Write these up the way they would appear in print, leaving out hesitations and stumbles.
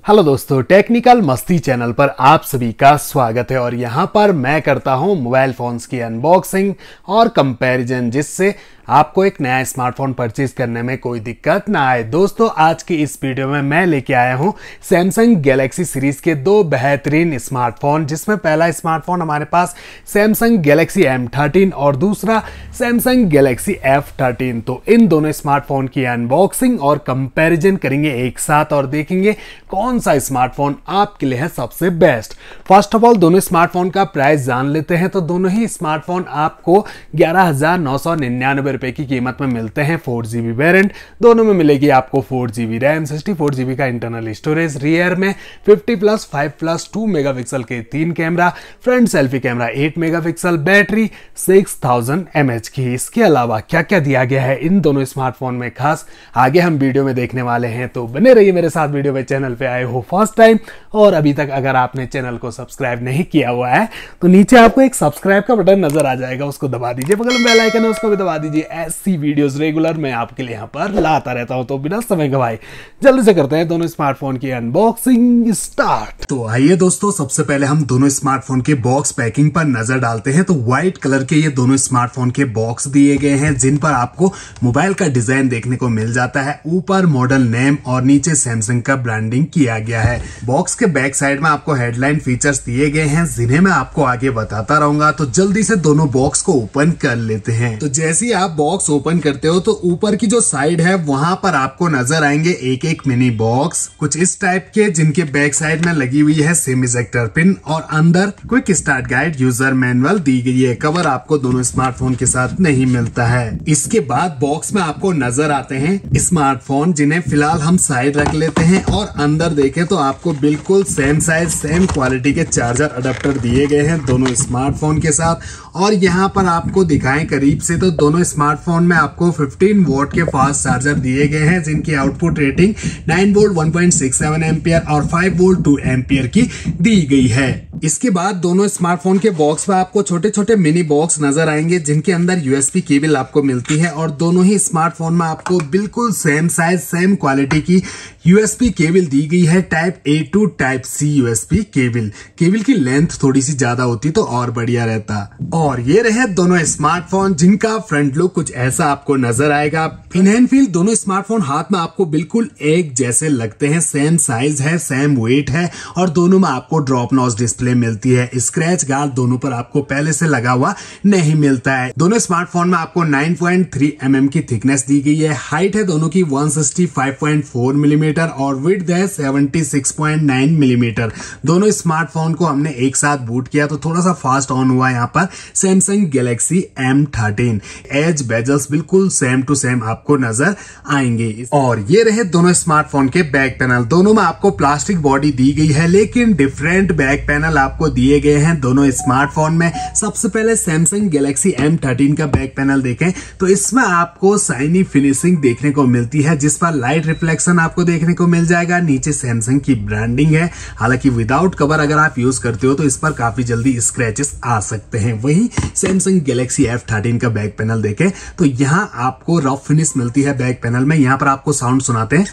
Hello दोस्तों, technical मस्ती channel पर आप सभी का स्वागत है। और यहाँ पर मैं करता हूँ मोबाइल फोन्स की अनबॉक्सिंग और कंपैरिजन, जिससे आपको एक नया स्मार्टफोन परचेज करने में कोई दिक्कत ना आए। दोस्तों, आज की इस वीडियो में मैं लेके आया हूँ सैमसंग गैलेक्सी सीरीज के दो बेहतरीन स्मार्टफोन, जिसमें पहला स्मार्टफोन हमारे पास सैमसंग गैलेक्सी M13 और दूसरा सैमसंग गैलेक्सी F13। तो इन दोनों स्मार्टफोन की अनबॉक्सिंग और कंपैरिजन करेंगे एक साथ और देखेंगे कौन सा स्मार्टफोन आपके लिए है सबसे बेस्ट। फर्स्ट ऑफ ऑल दोनों स्मार्टफोन का प्राइस जान लेते हैं। तो दोनों ही स्मार्टफोन आपको 11,999 रुपए की कीमत में मिलते हैं। 4GB वेरिएंट, दोनों में मिलेगी आपको 4GB रैम, 64GB का इंटरनल स्टोरेज, रियर में 50+, 5+, 2 मेगापिक्सल के 3 camera, front selfie camera 8 megapixel, battery 6000 mAh की। इसके अलावा क्या क्या दिया गया है इन दोनों स्मार्टफोन में खास, आगे हम वीडियो में देखने वाले हैं। तो बने रहिए मेरे साथ वीडियो में। चैनल पे आए हो फर्स्ट टाइम और अभी तक अगर आपने चैनल को सब्सक्राइब नहीं किया हुआ है तो नीचे आपको एक सब्सक्राइब का बटन नजर आ जाएगा, उसको दबा दीजिए। बगल में बेल आइकन है, उसको भी दबा दीजिए। ऐसी वीडियोस रेगुलर मैं आपके लिए यहाँ पर लाता रहता हूं। तो बिना समय गवाए जल्दी से करते हैं दोनों स्मार्टफोन की अनबॉक्सिंग स्टार्ट। तो आइए दोस्तों, सबसे पहले हम दोनों स्मार्टफोन के बॉक्स पैकिंग पर नजर डालते हैं। तो व्हाइट कलर के ये दोनों स्मार्टफोन के बॉक्स दिए गए हैं, जिन पर आपको मोबाइल का डिजाइन देखने को मिल जाता है। ऊपर मॉडल नेम और नीचे सैमसंग का ब्रांडिंग किया गया है। बॉक्स के बैक साइड में आपको हेडलाइन फीचर्स दिए गए हैं, जिन्हें मैं आपको आगे बताता रहूंगा। तो जल्दी से दोनों बॉक्स को ओपन कर लेते हैं। तो जैसे ही आप बॉक्स ओपन करते हो तो ऊपर की जो साइड है वहां पर आपको नजर आएंगे एक एक मिनी बॉक्स, कुछ इस टाइप के, जिनके बैक साइड में लगी हुई है सिम इजेक्टर पिन और अंदर quick start guide, user manual दी गई है। कवर आपको दोनों स्मार्टफोन के साथ नहीं मिलता है। इसके बाद बॉक्स में आपको नजर आते हैं स्मार्टफोन, जिन्हें फिलहाल हम साइड रख लेते हैं। और अंदर देखें तो आपको बिल्कुल सेम साइज सेम क्वालिटी के चार्जर अडेप्टर दिए गए हैं दोनों स्मार्टफोन के साथ। और यहाँ पर आपको दिखाएं करीब से तो दोनों स्मार्टफोन में आपको 15 वोल्ट के फास्ट चार्जर दिए गए हैं, जिनकी आउटपुट रेटिंग 9 वोल्ट 1.67 एम्पियर और 5 वोल्ट 2 एम्पियर की दी गई है। इसके बाद दोनों स्मार्टफोन के बॉक्स में आपको छोटे छोटे मिनी बॉक्स नजर आएंगे, जिनके अंदर USB केबल आपको मिलती है। और दोनों ही स्मार्टफोन में आपको बिल्कुल सेम साइज सेम क्वालिटी की USB केबल दी गई है। Type A to type C USB cable की लेंथ थोड़ी सी ज्यादा होती तो और बढ़िया रहता। और ये रहे दोनों स्मार्टफोन, जिनका फ्रंट लुक कुछ ऐसा आपको नजर आएगा। इन हैंड फील दोनों स्मार्टफोन हाथ में आपको बिल्कुल एक जैसे लगते हैं, सेम साइज है, सेम वेट है और दोनों में आपको ड्रॉप नॉच डिस्प्ले मिलती है। स्क्रैच गार्ड दोनों पर आपको पहले से लगा हुआ नहीं मिलता है। दोनों स्मार्टफोन में आपको 9.3 mm की थिकनेस दी गई है। हाइट है दोनों की 165.4 मिलीमीटर और विड्थ है 76.9 मिलीमीटर। दोनों स्मार्टफोन को हमने एक साथ बूट किया तो थोड़ा सा फास्ट ऑन हुआ। यहाँ पर Samsung Galaxy M13 edge bezels बिल्कुल सेम टू सेम आपको नजर आएंगे। और ये रहे दोनों स्मार्टफोन के बैक पैनल। दोनों में आपको प्लास्टिक बॉडी दी गई है, लेकिन डिफरेंट बैक पैनल आपको दिए गए हैं दोनों स्मार्टफोन में। सबसे पहले सैमसंग गैलेक्सी M13 का बैक पैनल देखें तो इसमें आपको शाइनी फिनिशिंग देखने को मिलती है, जिस पर लाइट रिफ्लेक्शन आपको देखने को मिल जाएगा। नीचे सैमसंग की ब्रांडिंग है। हालांकि विदाउट कवर अगर आप यूज करते हो तो इस पर काफी जल्दी स्क्रैचेस आ सकते हैं। वहीं सैमसंग गैलेक्सी F13 का बैक पैनल देखें तो यहाँ आपको रफ फिनिश मिलती है बैक पैनल में। यहाँ पर आपको साउंड सुनाते हैं,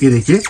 ये देखिए,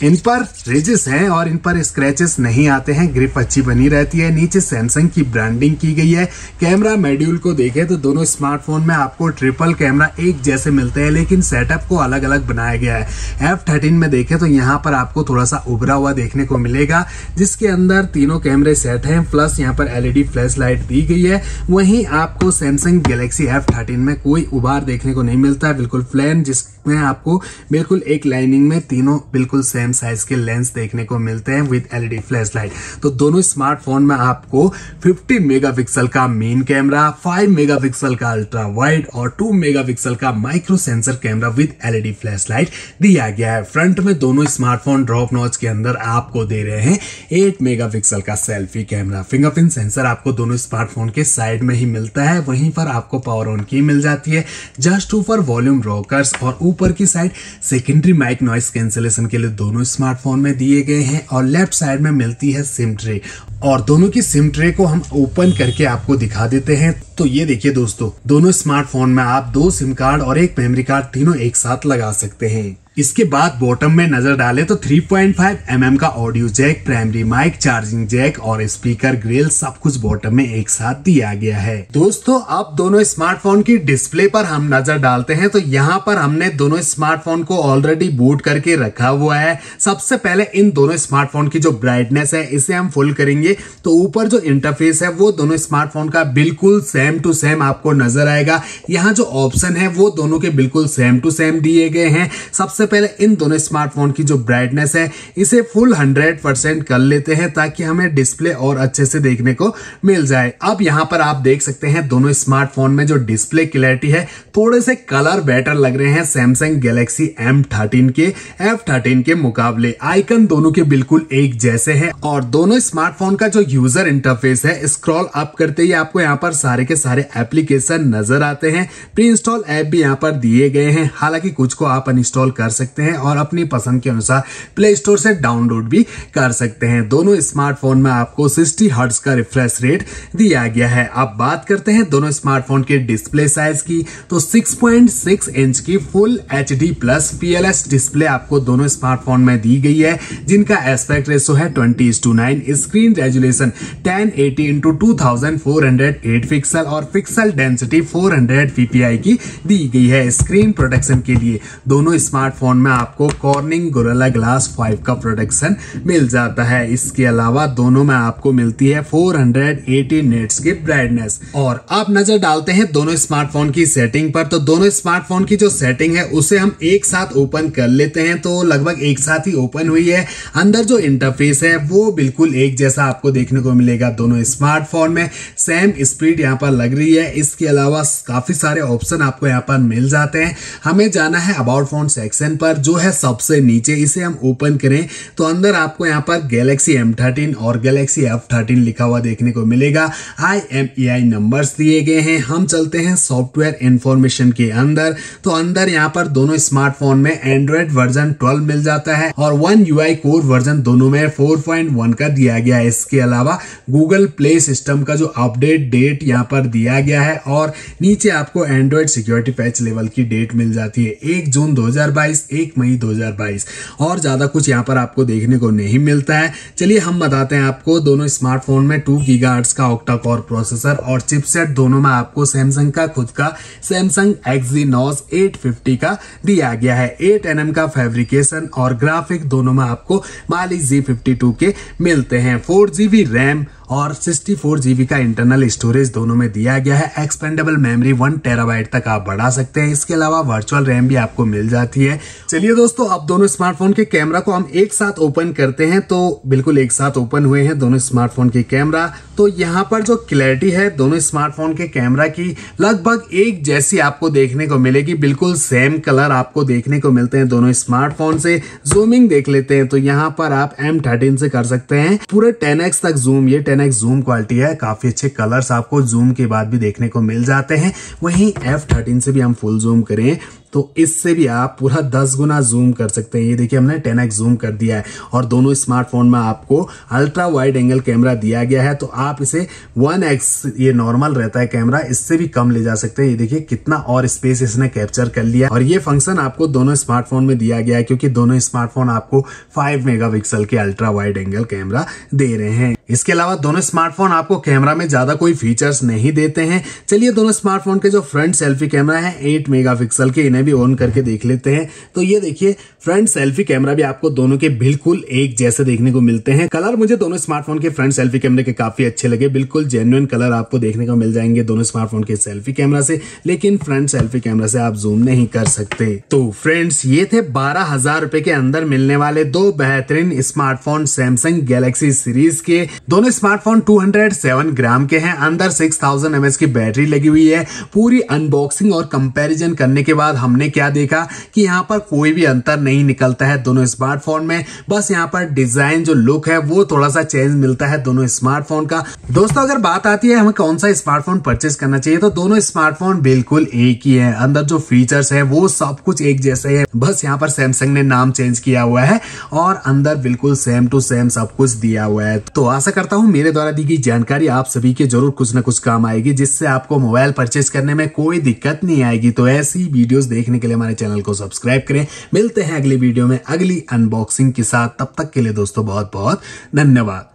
इन पर रिजेस हैं और इन पर स्क्रैचेस नहीं आते हैं। ग्रिप अच्छी बनी रहती है। नीचे सैमसंग की ब्रांडिंग की गई है। कैमरा मॉड्यूल को देखें तो दोनों स्मार्टफोन में आपको ट्रिपल कैमरा एक जैसे मिलते हैं, लेकिन सेटअप को अलग अलग बनाया गया है। F13 में देखें तो यहाँ पर आपको थोड़ा सा उभरा हुआ देखने को मिलेगा, जिसके अंदर तीनों कैमरे सेट हैं, प्लस यहाँ पर LED फ्लैश लाइट दी गई है। वहीं आपको सैमसंग गैलेक्सी F13 में कोई उभार देखने को नहीं मिलता है, बिल्कुल प्लेन, जिसमें आपको बिल्कुल एक लाइनिंग में तीनों बिल्कुल सेम साइज के लेंस देखने को मिलते हैं विद LED फ्लैश लाइट। तो दोनों स्मार्टफोन में आपको 50 मेगापिक्सल का मेन कैमरा, 5 मेगापिक्सल का अल्ट्रा वाइड और 2 मेगापिक्सल का micro sensor camera with LED flash light दिया गया है। फ्रंट में दोनों स्मार्टफोन ड्रॉप नॉच के अंदर आपको दे रहे हैं 8 मेगापिक्सल का सेल्फी कैमरा। फिंगरप्रिंट सेंसर आपको दोनों स्मार्टफोन के साइड में ही मिलता है। वहीं पर आपको पावर ऑन की मिल जाती है, जस्ट ऊपर वॉल्यूम रॉकर्स और ऊपर की side secondary mic noise cancellation के लिए दोनों स्मार्टफोन में दिए गए हैं। और लेफ्ट साइड में मिलती है सिम ट्रे, और दोनों की सिम ट्रे को हम ओपन करके आपको दिखा देते हैं। तो ये देखिए दोस्तों, दोनों स्मार्टफोन में आप 2 सिम कार्ड और 1 मेमोरी कार्ड तीनों एक साथ लगा सकते हैं। इसके बाद बॉटम में नजर डालें तो 3.5 mm का audio jack, primary mic, charging jack और स्पीकर ग्रिल सब कुछ बॉटम में एक साथ दिया गया है। दोस्तों अब दोनों स्मार्टफोन की डिस्प्ले पर हम नजर डालते हैं तो यहाँ पर हमने दोनों स्मार्टफोन को ऑलरेडी बूट करके रखा हुआ है। सबसे पहले इन दोनों स्मार्टफोन की जो ब्राइटनेस है इसे हम फुल करेंगे तो ऊपर जो इंटरफेस है वो दोनों स्मार्टफोन का बिल्कुल सेम टू सेम आपको नजर आएगा। यहाँ जो ऑप्शन है वो दोनों के बिल्कुल सेम टू सेम दिए गए हैं। सबसे पहले इन दोनों स्मार्टफोन की जो ब्राइटनेस है इसे फुल 100% कर लेते हैं ताकि हमें डिस्प्ले और अच्छे से देखने को मिल जाए। अब यहां पर आप देख सकते हैं दोनों स्मार्टफोन में जो डिस्प्ले क्लैरिटी है थोड़े से कलर बेटर लग रहे हैं सैमसंग गैलेक्सी M13 के F13 के मुकाबले। आइकन दोनों के बिल्कुल एक जैसे हैं और दोनों स्मार्टफोन का जो यूजर इंटरफेस है स्क्रॉल अप करते ही आपको यहाँ पर सारे के सारे एप्लीकेशन नजर आते हैं। प्री इंस्टॉल ऐप भी यहाँ पर दिए गए हैं, हालांकि कुछ को आप अनइंस्टॉल कर सकते हैं और अपनी पसंद के अनुसार प्ले स्टोर से डाउनलोड भी कर सकते हैं। दोनों स्मार्टफोन में आपको 60 हर्ट्ज का रिफ्रेश रेट दिया गया है। अब बात करते हैं दोनों स्मार्टफोन के डिस्प्ले साइज की तो 6.6 इंच की full HD plus PLS display आपको दोनों स्मार्टफोन में दी गई है, जिनका एस्पेक्ट रेशो है 20:9, स्क्रीन रेजोल्यूशन 1080x2408 पिक्सल और पिक्सल डेंसिटी 400 ppi की दी गई है। स्क्रीन प्रोटेक्शन के लिए दोनों स्मार्टफोन में आपको कॉर्निंग गोरिल्ला ग्लास 5 का प्रोटेक्शन मिल जाता है। इसके अलावा दोनों में आपको मिलती है 480 निट्स की ब्राइटनेस। और आप नजर डालते हैं दोनों स्मार्टफोन की सेटिंग पर तो दोनों स्मार्टफोन की जो सेटिंग है उसे हम एक साथ ओपन कर लेते हैं तो लगभग एक साथ ही ओपन हुई है। अंदर जो इंटरफेस है वो बिल्कुल एक जैसा आपको देखने को मिलेगा। दोनों स्मार्टफोन में सेम स्पीड यहाँ पर लग रही है। इसके अलावा काफी सारे ऑप्शन आपको यहाँ पर मिल जाते हैं। हमें जाना है अबाउट फोन सेक्शन पर जो है सबसे नीचे, इसे हम ओपन करें तो अंदर आपको यहाँ पर गैलेक्सी M13 और गैलेक्सी F13 लिखा हुआ देखने को मिलेगा। IMEI नंबर्स दिए गए हैं। हम चलते हैं सॉफ्टवेयर इंफॉर्मेशन के अंदर तो अंदर यहाँ पर दोनों स्मार्टफोन में एंड्रॉइड वर्जन 12 मिल जाता है और One UI कोर वर्जन दोनों में 4.1 का दिया गया है। इसके अलावा गूगल प्ले सिस्टम का जो अपडेट डेट यहाँ पर दिया गया है और नीचे आपको एंड्रॉइड सिक्योरिटी पैच लेवल की डेट मिल जाती है 1 जून 2022, 1 मई 2022 और ज्यादा कुछ यहाँ पर आपको देखने को नहीं मिलता है। चलिए हम बताते हैं आपको दोनों स्मार्टफोन में 2 गीगाहर्ट्ज का ऑक्टा कोर प्रोसेसर और चिपसेट दोनों में आपको सैमसंग का खुद का सैमसंग Exynos 850 का दिया गया है। 8 nm का फैब्रिकेशन और ग्राफिक दोनों में आपको Mali Z52 के मिलते हैं। 4GB रैम और 64GB का इंटरनल स्टोरेज दोनों में दिया गया है। एक्सपेंडेबल मेमोरी 1 TB तक आप बढ़ा सकते हैं। इसके अलावा वर्चुअल रैम भी आपको मिल जाती है। चलिए दोस्तों अब दोनों स्मार्टफोन के कैमरा को हम एक साथ ओपन करते हैं तो बिल्कुल एक साथ ओपन हुए हैं दोनों स्मार्टफोन के कैमरा। तो यहाँ पर जो क्लैरिटी है दोनों स्मार्टफोन के कैमरा की लगभग एक जैसी आपको देखने को मिलेगी। बिल्कुल सेम कलर आपको देखने को मिलते हैं दोनों स्मार्टफोन से। जूमिंग देख लेते हैं तो यहाँ पर आप M13 से कर सकते हैं पूरे 10x तक जूम। ये 10x जूम क्वालिटी है। काफी अच्छे कलर्स आपको जूम के बाद भी देखने को मिल जाते हैं। वहीं F13 से भी हम फुल जूम करें तो इससे भी आप पूरा 10 गुना जूम कर सकते हैं। ये देखिए हमने 10x जूम कर दिया है और दोनों स्मार्टफोन में आपको अल्ट्रा वाइड एंगल कैमरा दिया गया है तो आप इसे 1x ये नॉर्मल रहता है कैमरा, इससे भी कम ले जा सकते हैं। ये देखिए कितना और स्पेस इसने कैप्चर कर लिया और ये फंक्शन आपको दोनों स्मार्टफोन में दिया गया है क्योंकि दोनों स्मार्टफोन आपको 5 मेगापिक्सल के अल्ट्रा वाइड एंगल कैमरा दे रहे हैं। इसके अलावा दोनों स्मार्टफोन आपको कैमरा में ज्यादा कोई फीचर्स नहीं देते हैं। चलिए दोनों स्मार्टफोन के जो फ्रंट सेल्फी कैमरा है 8 मेगापिक्सल के, इन्हें भी ऑन करके देख लेते हैं। तो ये देखिए फ्रंट सेल्फी कैमरा भी आपको दोनों के बिल्कुल एक जैसे देखने को मिलते हैं। कलर मुझे दोनों स्मार्टफोन के फ्रंट सेल्फी कैमरे के काफी अच्छे लगे। बिल्कुल जेन्युइन कलर आपको देखने को मिल जाएंगे दोनों स्मार्टफोन के सेल्फी कैमरा से, लेकिन फ्रंट सेल्फी कैमरा से आप जूम नहीं कर सकते। तो फ्रेंड्स ये थे 12,000 रुपए के अंदर मिलने वाले 2 बेहतरीन स्मार्टफोन सैमसंग गैलेक्सी सीरीज के। दोनों स्मार्टफोन 207 ग्राम के हैं। अंदर 6000 mAh की बैटरी लगी हुई है। पूरी अनबॉक्सिंग और कंपैरिजन करने के बाद हमने क्या देखा कि यहाँ पर कोई भी अंतर नहीं निकलता है दोनों स्मार्टफोन में। बस यहाँ पर डिजाइन जो लुक है वो थोड़ा सा चेंज मिलता है दोनों स्मार्टफोन का। दोस्तों अगर बात आती है हमें कौन सा स्मार्टफोन परचेज करना चाहिए तो दोनों स्मार्टफोन बिल्कुल एक ही है। अंदर जो फीचर्स है वो सब कुछ एक जैसे है, बस यहाँ पर सैमसंग ने नाम चेंज किया हुआ है और अंदर बिल्कुल सेम टू सेम सब कुछ दिया हुआ है। तो आशा करता हूँ मेरे द्वारा दी गई जानकारी आप सभी के जरूर कुछ न कुछ काम आएगी, जिससे आपको मोबाइल परचेज करने में कोई दिक्कत नहीं आएगी। तो ऐसी वीडियोस देखने के लिए हमारे चैनल को सब्सक्राइब करें। मिलते हैं अगली वीडियो में अगली अनबॉक्सिंग के साथ। तब तक के लिए दोस्तों बहुत बहुत धन्यवाद।